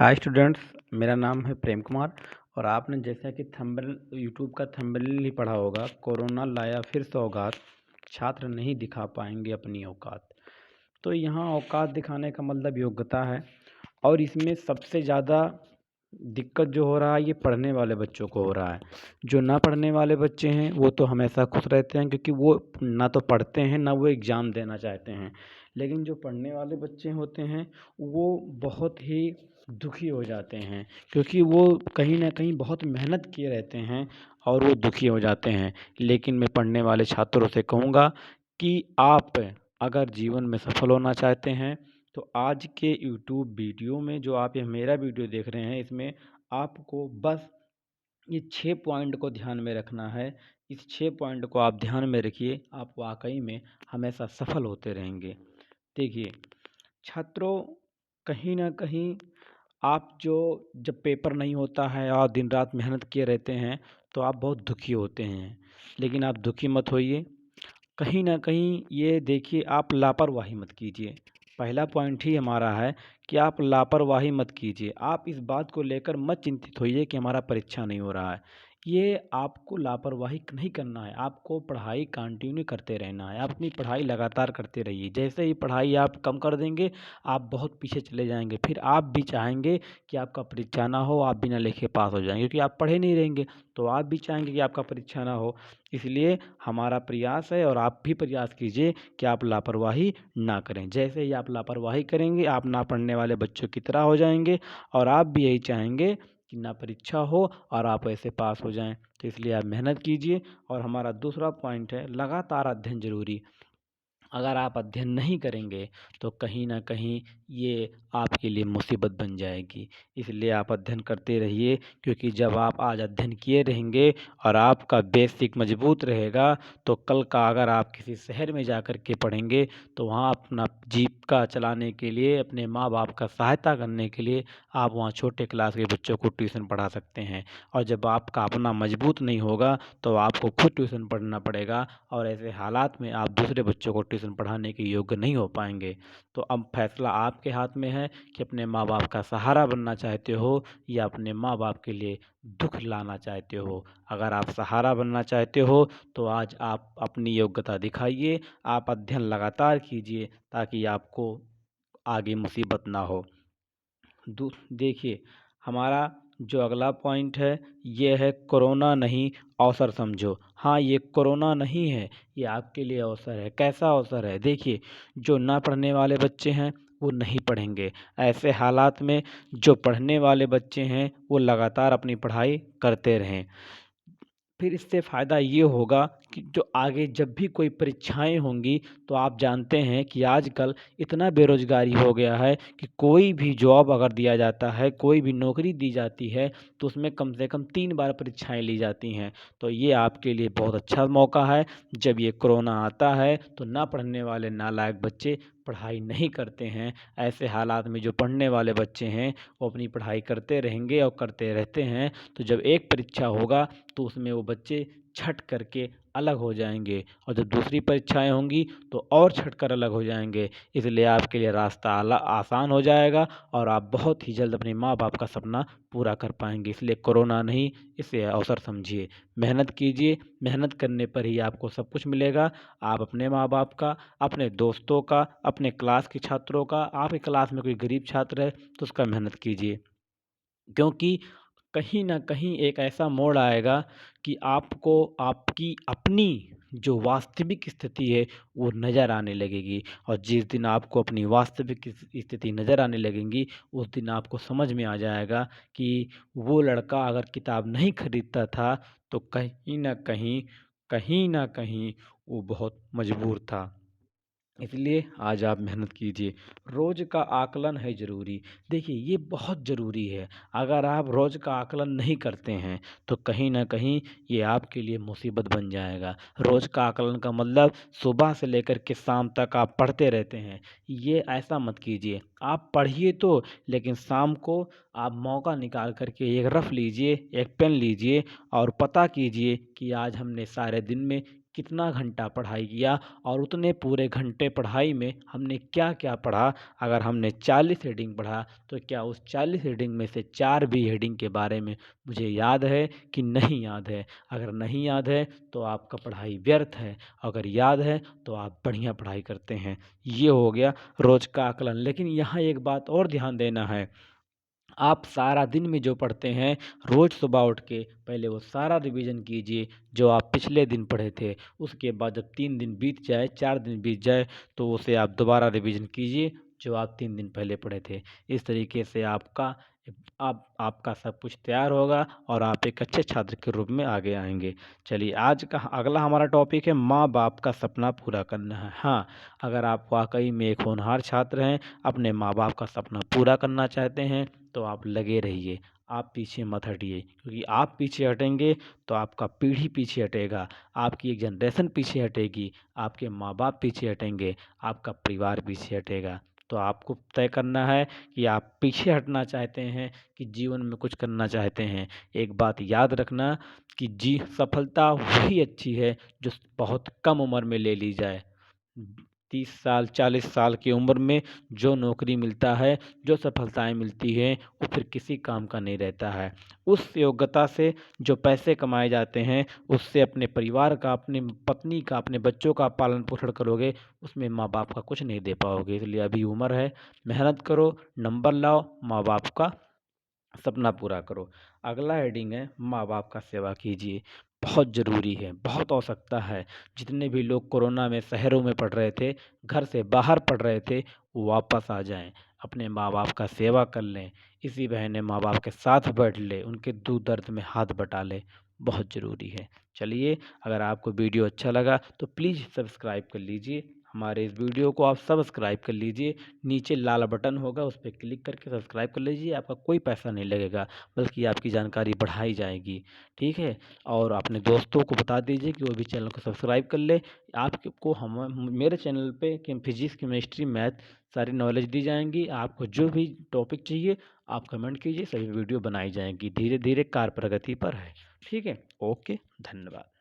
Hi students, मेरा नाम है प्रेम कुमार। और आपने जैसा कि थंबनेल यूट्यूब का थंबनेल ही पढ़ा होगा, कोरोना लाया फिर सौगात, छात्र नहीं दिखा पाएंगे अपनी औकात। तो यहाँ औकात दिखाने का मतलब योग्यता है। और इसमें सबसे ज़्यादा दिक्कत जो हो रहा है ये पढ़ने वाले बच्चों को हो रहा है। जो ना पढ़ने वाले बच्चे हैं वो तो हमेशा खुश रहते हैं, क्योंकि वो ना तो पढ़ते हैं ना वो एग्ज़ाम देना चाहते हैं। लेकिन जो पढ़ने वाले बच्चे होते हैं वो बहुत ही दुखी हो जाते हैं, क्योंकि वो कहीं ना कहीं बहुत मेहनत किए रहते हैं और वो दुखी हो जाते हैं। लेकिन मैं पढ़ने वाले छात्रों से कहूँगा कि आप अगर जीवन में सफल होना चाहते हैं तो आज के यूट्यूब वीडियो में जो आप ये मेरा वीडियो देख रहे हैं, इसमें आपको बस ये 6 पॉइंट को ध्यान में रखना है। इस 6 पॉइंट को आप ध्यान में रखिए, आप वाकई में हमेशा सफल होते रहेंगे। देखिए छात्रों, कहीं ना कहीं आप जो जब पेपर नहीं होता है और दिन रात मेहनत किए रहते हैं तो आप बहुत दुखी होते हैं। लेकिन आप दुखी मत होइए, कहीं न कहीं ये देखिए, आप लापरवाही मत कीजिए। पहला पॉइंट ही हमारा है कि आप लापरवाही मत कीजिए। आप इस बात को लेकर मत चिंतित होइए कि हमारा परीक्षा नहीं हो रहा है। ये आपको लापरवाही नहीं करना है, आपको पढ़ाई कंटिन्यू करते रहना है। आप अपनी पढ़ाई लगातार करते रहिए। जैसे ही पढ़ाई आप कम कर देंगे, आप बहुत पीछे चले जाएँगे। फिर आप भी चाहेंगे कि आपका परीक्षा ना हो, आप बिना लिखे पास हो जाएँगे, क्योंकि आप पढ़े नहीं रहेंगे। तो आप भी चाहेंगे कि आपका परीक्षा ना हो। इसलिए हमारा प्रयास है और आप भी प्रयास कीजिए कि आप लापरवाही ना करें। जैसे ही आप लापरवाही करेंगे, आप ना पढ़ने वाले बच्चों की तरह हो जाएँगे और आप भी यही चाहेंगे कि ना परीक्षा हो और आप ऐसे पास हो जाएँ। तो इसलिए आप मेहनत कीजिए। और हमारा दूसरा पॉइंट है लगातार अध्ययन ज़रूरी। अगर आप अध्ययन नहीं करेंगे तो कहीं न कहीं ये आपके लिए मुसीबत बन जाएगी। इसलिए आप अध्ययन करते रहिए, क्योंकि जब आप आज अध्ययन किए रहेंगे और आपका बेसिक मजबूत रहेगा तो कल का अगर आप किसी शहर में जाकर के पढ़ेंगे तो वहाँ अपना जीविका चलाने के लिए, अपने माँ-बाप का सहायता करने के लिए आप वहाँ छोटे क्लास के बच्चों को ट्यूशन पढ़ा सकते हैं। और जब आपका अपना मजबूत नहीं होगा तो आपको खुद ट्यूशन पढ़ना पड़ेगा और ऐसे हालात में आप दूसरे बच्चों को ट्यूशन पढ़ाने के योग्य नहीं हो पाएंगे। तो अब फैसला आपके हाथ में है कि अपने माँ बाप का सहारा बनना चाहते हो या अपने माँ बाप के लिए दुख लाना चाहते हो। अगर आप सहारा बनना चाहते हो तो आज आप अपनी योग्यता दिखाइए, आप अध्ययन लगातार कीजिए ताकि आपको आगे मुसीबत ना हो। देखिए, हमारा जो अगला पॉइंट है ये है कोरोना नहीं, अवसर समझो। हाँ, ये कोरोना नहीं है, ये आपके लिए अवसर है। कैसा अवसर है? देखिए, जो ना पढ़ने वाले बच्चे हैं वो नहीं पढ़ेंगे। ऐसे हालात में जो पढ़ने वाले बच्चे हैं वो लगातार अपनी पढ़ाई करते रहें। फिर इससे फ़ायदा ये होगा कि जो आगे जब भी कोई परीक्षाएँ होंगी तो आप जानते हैं कि आजकल इतना बेरोज़गारी हो गया है कि कोई भी जॉब अगर दिया जाता है, कोई भी नौकरी दी जाती है तो उसमें कम से कम 3 बार परीक्षाएँ ली जाती हैं। तो ये आपके लिए बहुत अच्छा मौका है। जब ये कोरोना आता है तो ना पढ़ने वाले नालायक बच्चे पढ़ाई नहीं करते हैं। ऐसे हालात में जो पढ़ने वाले बच्चे हैं वो अपनी पढ़ाई करते रहेंगे और करते रहते हैं। तो जब एक परीक्षा होगा तो उसमें वो बच्चे छँट करके अलग हो जाएँगे और जब दूसरी परीक्षाएँ होंगी तो और छँट कर अलग हो जाएँगे। इसलिए आपके लिए रास्ता आसान हो जाएगा और आप बहुत ही जल्द अपने माँ-बाप का सपना पूरा कर पाएँगे। इसलिए कोरोना नहीं, इसे अवसर समझिए। मेहनत कीजिए, मेहनत करने पर ही आपको सब कुछ मिलेगा। आप अपने माँ-बाप का, अपने दोस्तों का, अपने क्लास के छात्रों का, आपकी क्लास में कोई गरीब छात्र है तो उसका मेहनत कीजिए। क्योंकि कहीं न कहीं एक ऐसा मोड़ आएगा कि आपको आपकी अपनी जो वास्तविक स्थिति है वो नज़र आने लगेगी। और जिस दिन आपको अपनी वास्तविक स्थिति नज़र आने लगेंगी, उस दिन आपको समझ में आ जाएगा कि वो लड़का अगर किताब नहीं खरीदता था तो कहीं न कहीं वो बहुत मजबूर था। इसलिए आज आप मेहनत कीजिए। रोज़ का आकलन है ज़रूरी। देखिए, ये बहुत ज़रूरी है। अगर आप रोज़ का आकलन नहीं करते हैं तो कहीं न कहीं ये आपके लिए मुसीबत बन जाएगा। रोज़ का आकलन का मतलब सुबह से लेकर के शाम तक आप पढ़ते रहते हैं। ये ऐसा मत कीजिए। आप पढ़िए तो, लेकिन शाम को आप मौका निकाल कर के एक रफ़ लीजिए, एक पेन लीजिए और पता कीजिए कि आज हमने सारे दिन में कितना घंटा पढ़ाई किया और उतने पूरे घंटे पढ़ाई में हमने क्या क्या पढ़ा। अगर हमने 40 हेडिंग पढ़ा तो क्या उस 40 हेडिंग में से 4 भी हेडिंग के बारे में मुझे याद है कि नहीं याद है। अगर नहीं याद है तो आपका पढ़ाई व्यर्थ है, अगर याद है तो आप बढ़िया पढ़ाई करते हैं। ये हो गया रोज़ का आकलन। लेकिन यहाँ एक बात और ध्यान देना है, आप सारा दिन में जो पढ़ते हैं, रोज़ सुबह उठ के पहले वो सारा रिवीजन कीजिए जो आप पिछले दिन पढ़े थे। उसके बाद जब 3 दिन बीत जाए, 4 दिन बीत जाए तो उसे आप दोबारा रिवीजन कीजिए जो आप 3 दिन पहले पढ़े थे। इस तरीके से आपका सब कुछ तैयार होगा और आप एक अच्छे छात्र के रूप में आगे आएँगे। चलिए, आज का अगला हमारा टॉपिक है माँ-बाप का सपना पूरा करना है। हाँ, अगर आप वाक़ई में एक होनहार छात्र हैं, अपने माँ-बाप का सपना पूरा करना चाहते हैं तो आप लगे रहिए, आप पीछे मत हटिए, क्योंकि आप पीछे हटेंगे तो आपका पीढ़ी पीछे हटेगा, आपकी एक जनरेशन पीछे हटेगी, आपके माँ-बाप पीछे हटेंगे, आपका परिवार पीछे हटेगा। तो आपको तय करना है कि आप पीछे हटना चाहते हैं कि जीवन में कुछ करना चाहते हैं। एक बात याद रखना कि सफलता वही अच्छी है जो बहुत कम उम्र में ले ली जाए। 30 साल 40 साल की उम्र में जो नौकरी मिलता है, जो सफलताएँ मिलती हैं, वो फिर किसी काम का नहीं रहता है। उस योग्यता से जो पैसे कमाए जाते हैं, उससे अपने परिवार का, अपनी पत्नी का, अपने बच्चों का पालन-पोषण करोगे, उसमें माँ-बाप का कुछ नहीं दे पाओगे। इसलिए अभी उम्र है, मेहनत करो, नंबर लाओ, माँ-बाप का सपना पूरा करो। अगला हेडिंग है माँ-बाप का सेवा कीजिए। बहुत ज़रूरी है, बहुत आवश्यकता है। जितने भी लोग कोरोना में शहरों में पढ़ रहे थे, घर से बाहर पढ़ रहे थे, वो वापस आ जाएँ। अपने माँ-बाप का सेवा कर लें। इसी बहाने माँ-बाप के साथ बैठ लें, उनके दुःख दर्द में हाथ बटा लें। बहुत ज़रूरी है। चलिए, अगर आपको वीडियो अच्छा लगा तो प्लीज़ सब्सक्राइब कर लीजिए। हमारे इस वीडियो को आप सब्सक्राइब कर लीजिए। नीचे लाल बटन होगा, उस पे क्लिक करके सब्सक्राइब कर लीजिए। आपका कोई पैसा नहीं लगेगा, बल्कि आपकी जानकारी बढ़ाई जाएगी। ठीक है? और अपने दोस्तों को बता दीजिए कि वो भी चैनल को सब्सक्राइब कर ले। आपको हम मेरे चैनल पे फिजिक्स, केमिस्ट्री, मैथ सारी नॉलेज दी जाएँगी। आपको जो भी टॉपिक चाहिए आप कमेंट कीजिए, सभी वीडियो बनाई जाएँगी। धीरे-धीरे कार्य प्रगति पर है। ठीक है? ओके, धन्यवाद।